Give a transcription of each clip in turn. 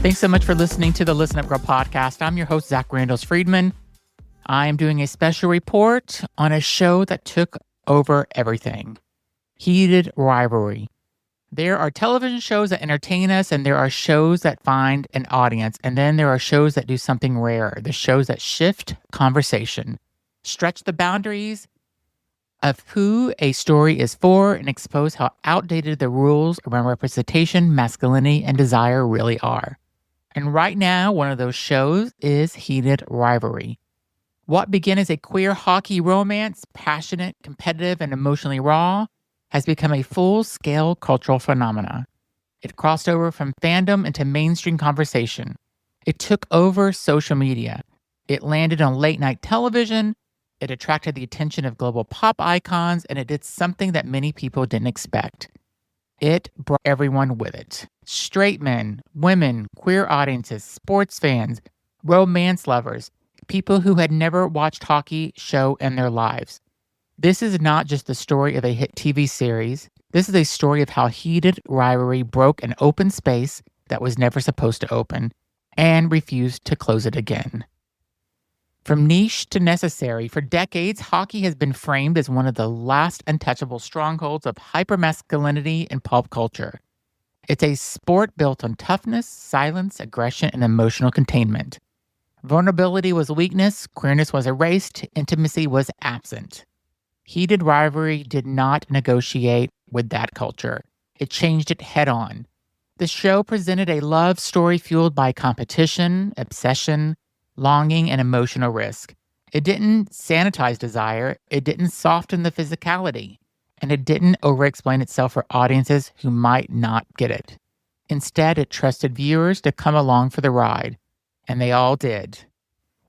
Thanks so much for listening to the Listen Up Girl podcast. I'm your host, Zach Randles-Friedman. I am doing a special report on a show that took over everything. Heated Rivalry. There are television shows that entertain us, and there are shows that find an audience, and then there are shows that do something rare, the shows that shift conversation, stretch the boundaries of who a story is for, and expose how outdated the rules around representation, masculinity, and desire really are. And right now, one of those shows is Heated Rivalry. What began as a queer hockey romance, passionate, competitive, and emotionally raw, has become a full-scale cultural phenomena. It crossed over from fandom into mainstream conversation. It took over social media. It landed on late-night television. It attracted the attention of global pop icons, and it did something that many people didn't expect. It brought everyone with it. Straight men, women, queer audiences, sports fans, romance lovers, people who had never watched hockey show in their lives. This is not just the story of a hit TV series. This is a story of how Heated Rivalry broke an open space that was never supposed to open and refused to close it again. From niche to necessary, for decades, hockey has been framed as one of the last untouchable strongholds of hypermasculinity in pop culture. It's a sport built on toughness, silence, aggression, and emotional containment. Vulnerability was weakness, queerness was erased, intimacy was absent. Heated Rivalry did not negotiate with that culture. It changed it head on. The show presented a love story fueled by competition, obsession, longing, and emotional risk. It didn't sanitize desire, it didn't soften the physicality, and it didn't over-explain itself for audiences who might not get it. Instead, it trusted viewers to come along for the ride, and they all did.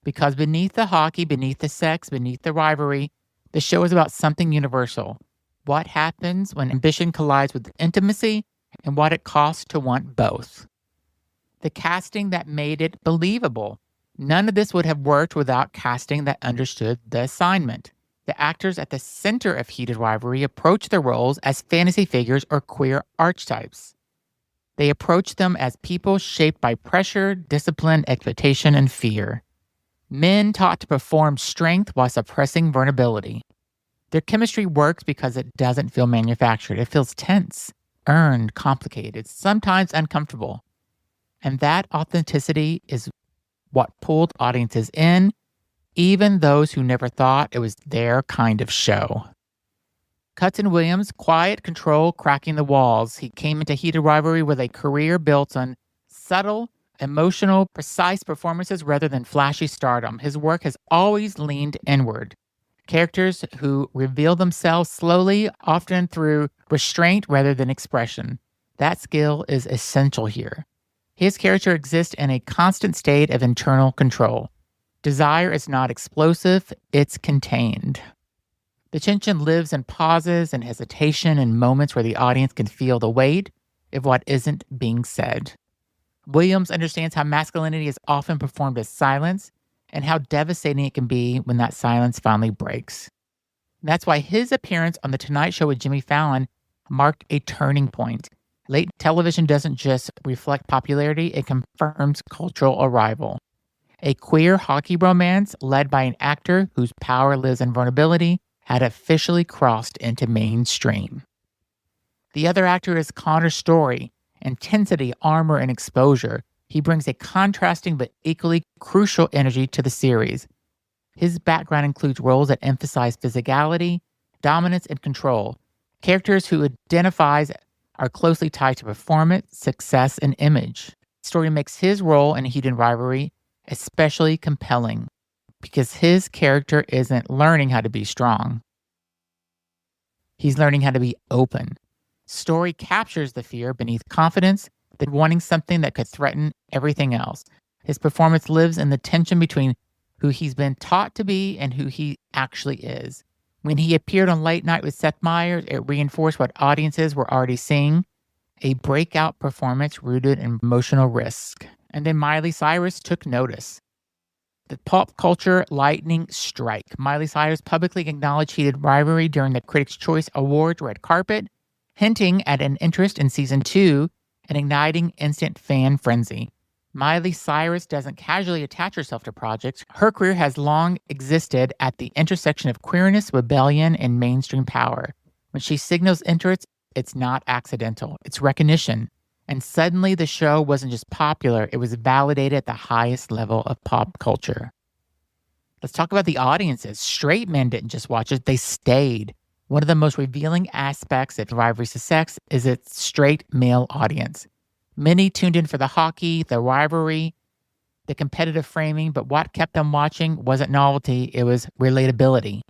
Because beneath the hockey, beneath the sex, beneath the rivalry, the show is about something universal. What happens when ambition collides with intimacy, and what it costs to want both. The casting that made it believable. None of this would have worked without casting that understood the assignment. The actors at the center of Heated Rivalry approach their roles as fantasy figures or queer archetypes. They approach them as people shaped by pressure, discipline, expectation, and fear. Men taught to perform strength while suppressing vulnerability. Their chemistry works because it doesn't feel manufactured. It feels tense, earned, complicated, sometimes uncomfortable. And that authenticity is what pulled audiences in, even those who never thought it was their kind of show. Cutson Williams, quiet, control, cracking the walls. He came into Heated Rivalry with a career built on subtle, emotional, precise performances rather than flashy stardom. His work has always leaned inward. Characters who reveal themselves slowly, often through restraint rather than expression. That skill is essential here. His character exists in a constant state of internal control. Desire is not explosive, it's contained. The tension lives in pauses and hesitation and moments where the audience can feel the weight of what isn't being said. Williams understands how masculinity is often performed as silence and how devastating it can be when that silence finally breaks. And that's why his appearance on The Tonight Show with Jimmy Fallon marked a turning point. Late television doesn't just reflect popularity, it confirms cultural arrival. A queer hockey romance led by an actor whose power lives in vulnerability had officially crossed into mainstream. The other actor is Connor Story. Intensity, armor, and exposure. He brings a contrasting but equally crucial energy to the series. His background includes roles that emphasize physicality, dominance, and control. Characters who identifies are closely tied to performance, success, and image. Story makes his role in Heated Rivalry especially compelling because his character isn't learning how to be strong. He's learning how to be open. Story captures the fear beneath confidence, the wanting something that could threaten everything else. His performance lives in the tension between who he's been taught to be and who he actually is. When he appeared on Late Night with Seth Meyers, it reinforced what audiences were already seeing, a breakout performance rooted in emotional risk. And then Miley Cyrus took notice. The pop culture lightning strike. Miley Cyrus publicly acknowledged Heated Rivalry during the Critics' Choice Awards red carpet, hinting at an interest in season 2 and igniting instant fan frenzy. Miley Cyrus doesn't casually attach herself to projects. Her career has long existed at the intersection of queerness, rebellion, and mainstream power. When she signals interest, it's not accidental, it's recognition. And suddenly the show wasn't just popular, it was validated at the highest level of pop culture. Let's talk about the audiences. Straight men didn't just watch it, they stayed. One of the most revealing aspects of Rivalry's success is its straight male audience. Many tuned in for the hockey, the rivalry, the competitive framing, but what kept them watching wasn't novelty, it was relatability.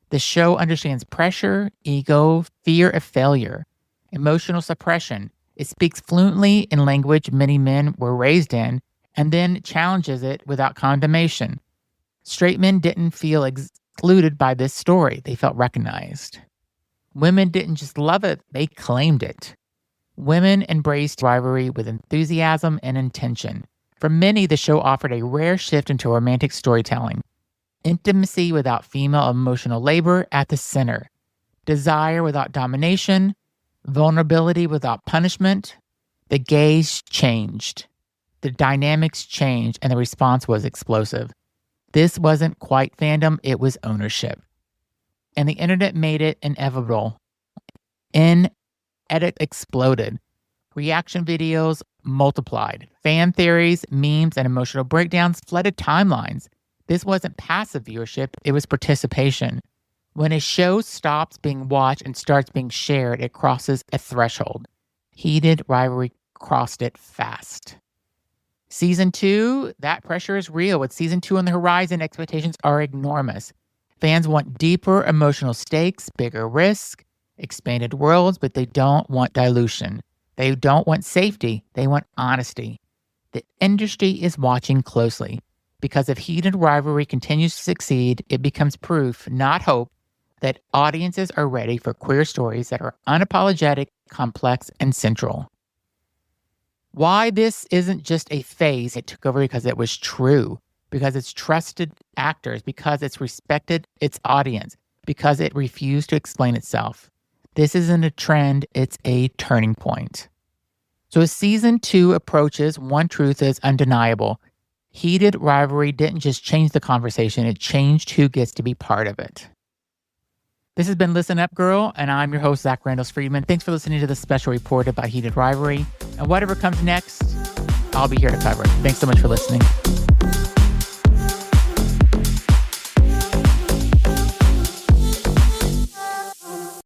The show understands pressure, ego, fear of failure, emotional suppression. It speaks fluently in language many men were raised in, and then challenges it without condemnation. Straight men didn't feel excluded by this story, they felt recognized. Women didn't just love it, they claimed it. Women embraced Rivalry with enthusiasm and intention. For many, the show offered a rare shift into romantic storytelling. Intimacy without female emotional labor at the center. Desire without domination. Vulnerability without punishment. The gaze changed. The dynamics changed, and the response was explosive. This wasn't quite fandom, it was ownership. And the internet made it inevitable. Edit exploded. Reaction videos multiplied. Fan theories, memes, and emotional breakdowns flooded timelines. This wasn't passive viewership, it was participation. When a show stops being watched and starts being shared, it crosses a threshold. Heated Rivalry crossed it fast. Season 2, that pressure is real. With Season 2 on the horizon, expectations are enormous. Fans want deeper emotional stakes, bigger risk, expanded worlds, but they don't want dilution. They don't want safety. They want honesty. The industry is watching closely because if Heated Rivalry continues to succeed, it becomes proof, not hope, that audiences are ready for queer stories that are unapologetic, complex, and central. Why this isn't just a phase, it took over because it was true, because it's trusted actors, because it's respected its audience, because it refused to explain itself. This isn't a trend, it's a turning point. So as Season 2 approaches, one truth is undeniable. Heated Rivalry didn't just change the conversation, it changed who gets to be part of it. This has been Listen Up Girl, and I'm your host, Zach Randles-Friedman. Thanks for listening to this special report about Heated Rivalry. And whatever comes next, I'll be here to cover it. Thanks so much for listening.